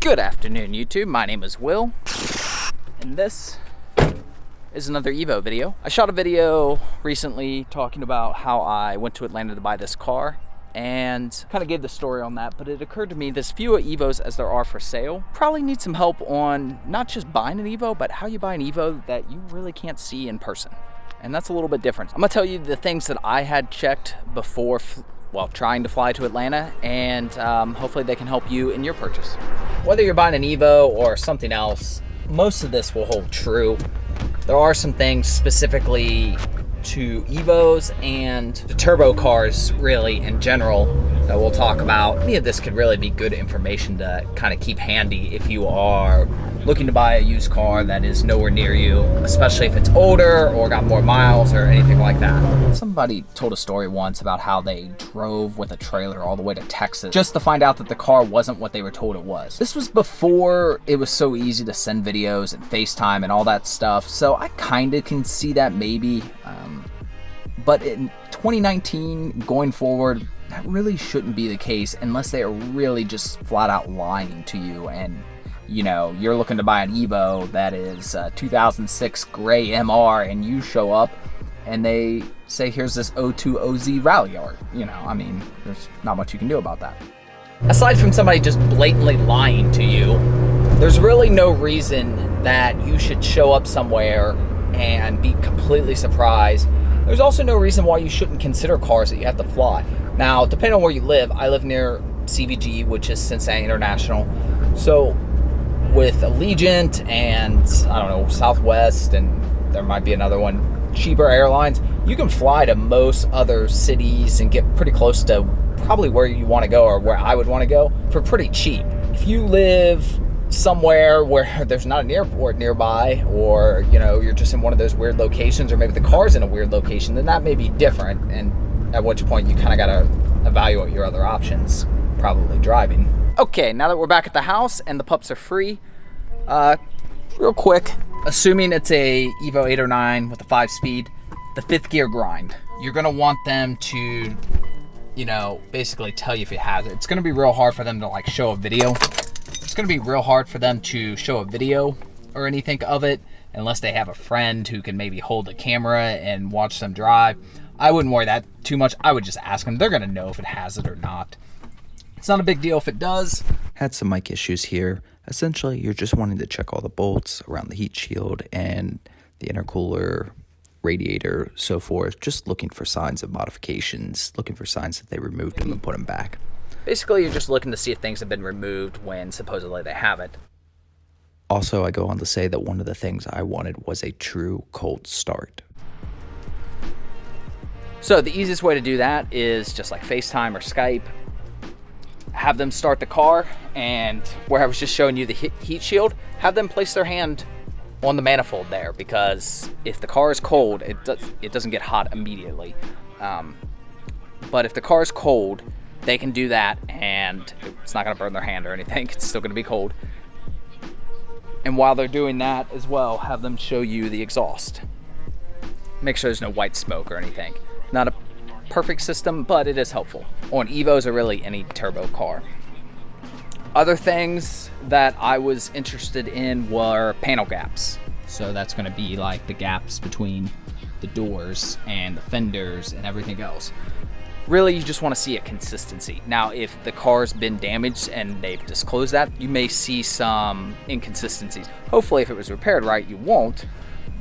Good afternoon, YouTube. My name is Will, and this is another Evo video. I shot a video recently talking about how I went to Atlanta to buy this car and kind of gave the story on that, but it occurred to me there's fewer Evos as there are for sale. Probably need some help on not just buying an Evo, but how you buy an Evo that you really can't see in person. And that's a little bit different. I'm gonna tell you the things that I had checked before trying to fly to Atlanta, and hopefully they can help you in your purchase. Whether you're buying an Evo or something else, most of this will hold true. There are some things specifically to Evos and the turbo cars really in general that we'll talk about. Any of this could really be good information to kind of keep handy if you are looking to buy a used car that is nowhere near you, especially if it's older or got more miles or anything like that. Somebody told a story once about how they drove with a trailer all the way to Texas just to find out that the car wasn't what they were told it was. This was before it was so easy to send videos and FaceTime and all that stuff, so I kind of can see that maybe. But in 2019, going forward, that really shouldn't be the case unless they are really just flat out lying to you and you know, you're looking to buy an Evo that is 2006 gray MR and you show up and they say, here's this 02 OZ rally art. You know, I mean, there's not much you can do about that. Aside from somebody just blatantly lying to you, there's really no reason that you should show up somewhere and be completely surprised. There's also no reason why you shouldn't consider cars that you have to fly. Now, depending on where you live, I live near CVG, which is Cincinnati International. So with Allegiant and, I don't know, Southwest, and there might be another one, cheaper airlines, you can fly to most other cities and get pretty close to probably where you want to go or where I would want to go for pretty cheap. If you live somewhere where there's not an airport nearby, or you know, you're just in one of those weird locations, or maybe the car's in a weird location, then that may be different, and at which point you kind of got to evaluate your other options, probably driving. Okay, now that we're back at the house and the pups are free, real quick, assuming it's a Evo 8 or 9 with a 5-speed, the 5th gear grind, you're gonna want them to, you know, basically tell you if it has it. It's gonna be real hard for them to like show a video. It's gonna be real hard for them to show a video or anything of it unless they have a friend who can maybe hold the camera and watch them drive. I wouldn't worry that too much. I would just ask them. They're gonna know if it has it or not. It's not a big deal if it does. Had some mic issues here. Essentially, you're just wanting to check all the bolts around the heat shield and the intercooler, radiator, so forth. Just looking for signs of modifications, looking for signs that they removed them and put them back. Basically, you're just looking to see if things have been removed when supposedly they haven't. Also, I go on to say that one of the things I wanted was a true cold start. So the easiest way to do that is just like FaceTime or Skype. Have them start the car, and where I was just showing you the heat shield, have them place their hand on the manifold there, because if the car is cold, it doesn't get hot immediately. But if the car is cold, they can do that and it's not gonna burn their hand or anything. It's still gonna be cold. And while they're doing that as well, have them show you the exhaust. Make sure there's no white smoke or anything. Not a perfect system, but it is helpful on Evos or really any turbo car. Other things that I was interested in were panel gaps. So that's gonna be like the gaps between the doors and the fenders and everything else. Really, you just want to see a consistency. Now, if the car's been damaged and they've disclosed that, you may see some inconsistencies. Hopefully, if it was repaired right, you won't,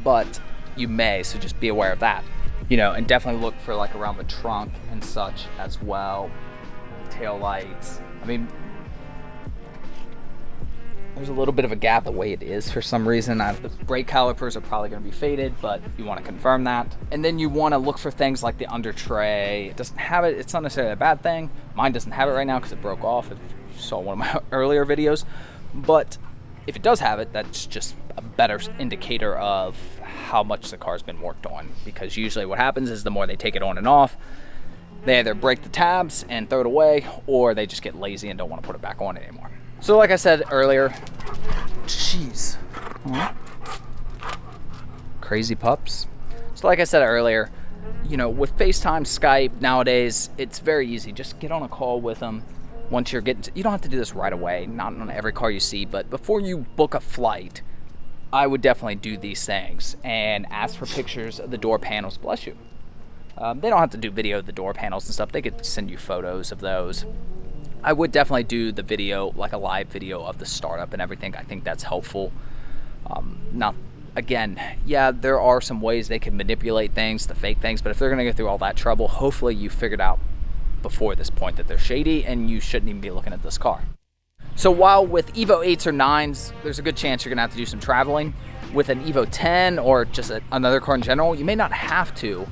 but you may, so just be aware of that. You know, and definitely look for like around the trunk and such as well. Tail lights. I mean, there's a little bit of a gap the way it is for some reason. The brake calipers are probably going to be faded, but you want to confirm that. And then you want to look for things like the under tray. It doesn't have it. It's not necessarily a bad thing. Mine doesn't have it right now because it broke off, if you saw one of my earlier videos. But if it does have it, that's just a better indicator of how much the car's been worked on. Because usually what happens is the more they take it on and off, they either break the tabs and throw it away, or they just get lazy and don't want to put it back on anymore. So like I said earlier, jeez, crazy pups. So like I said earlier, you know, with FaceTime, Skype nowadays, it's very easy. Just get on a call with them, once you're getting you don't have to do this right away, not on every car you see, but before you book a flight, I would definitely do these things and ask for pictures of the door panels. Bless you. They don't have to do video of the door panels and stuff. They could send you photos of those. I would definitely do the video, like a live video of the startup and everything. I think that's helpful. Now, again, yeah, there are some ways they can manipulate things, the fake things, but if they're going to go through all that trouble, hopefully you figured out before this point that they're shady and you shouldn't even be looking at this car. So while with Evo 8s or 9s, there's a good chance you're going to have to do some traveling, with an Evo 10 or just another car in general, you may not have to,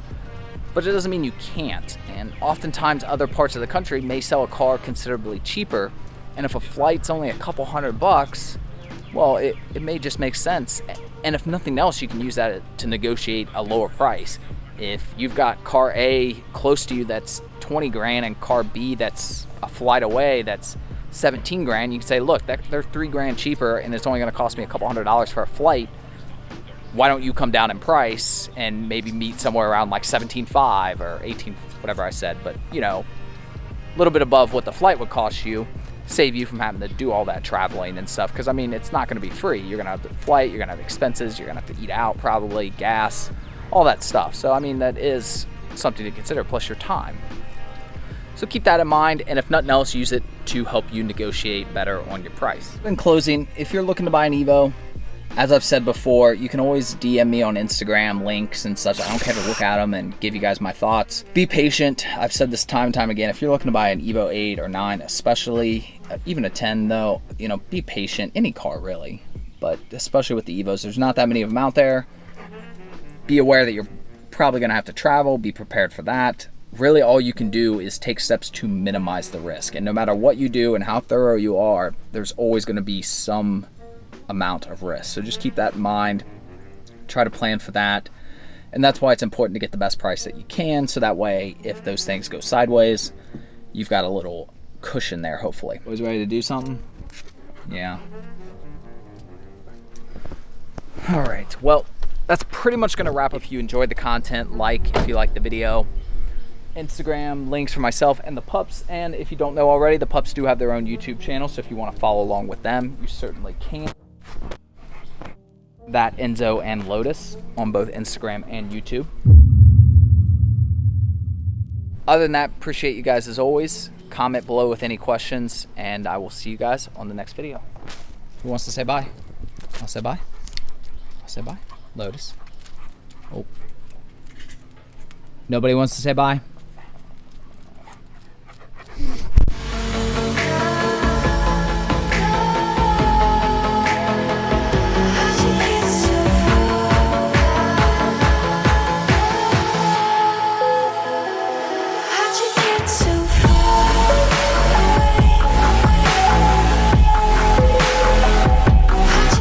but it doesn't mean you can't. And oftentimes other parts of the country may sell a car considerably cheaper, and if a flight's only a couple $100, well, it may just make sense. And if nothing else, you can use that to negotiate a lower price. If you've got car A close to you that's 20 grand and car B that's a flight away that's 17 grand, you can say, look, they're 3 grand cheaper and it's only going to cost me a couple $100 for a flight. Why don't you come down in price and maybe meet somewhere around like 17.5 or 18, whatever I said, but you know, a little bit above what the flight would cost you, save you from having to do all that traveling and stuff. Because I mean, it's not going to be free. You're going to have the flight, you're going to have expenses, you're going to have to eat out probably, gas, all that stuff. So I mean, that is something to consider, plus your time. So keep that in mind, and if nothing else, use it to help you negotiate better on your price. In closing, if you're looking to buy an Evo, as I've said before, you can always DM me on Instagram, links and such. I don't care to look at them and give you guys my thoughts. Be patient. I've said this time and time again. If you're looking to buy an Evo 8 or 9, especially, even a 10 though, you know, be patient. Any car really, but especially with the Evos, there's not that many of them out there. Be aware that you're probably gonna have to travel. Be prepared for that. Really all you can do is take steps to minimize the risk. And no matter what you do and how thorough you are, there's always gonna be some amount of risk. So just keep that in mind. Try to plan for that. And that's why it's important to get the best price that you can, so that way if those things go sideways, you've got a little cushion there, hopefully. Always ready to do something? Yeah. All right, well, that's pretty much gonna wrap up. If you enjoyed the content, if you liked the video, Instagram links for myself and the pups. And if you don't know already, the pups do have their own YouTube channel, so if you want to follow along with them, you certainly can. That Enzo and Lotus on both Instagram and YouTube. Other than that, appreciate you guys as always. Comment below with any questions, and I will see you guys on the next video. Who wants to say bye? I'll say bye. I'll say bye. Lotus. Oh. Nobody wants to say bye? How'd you get so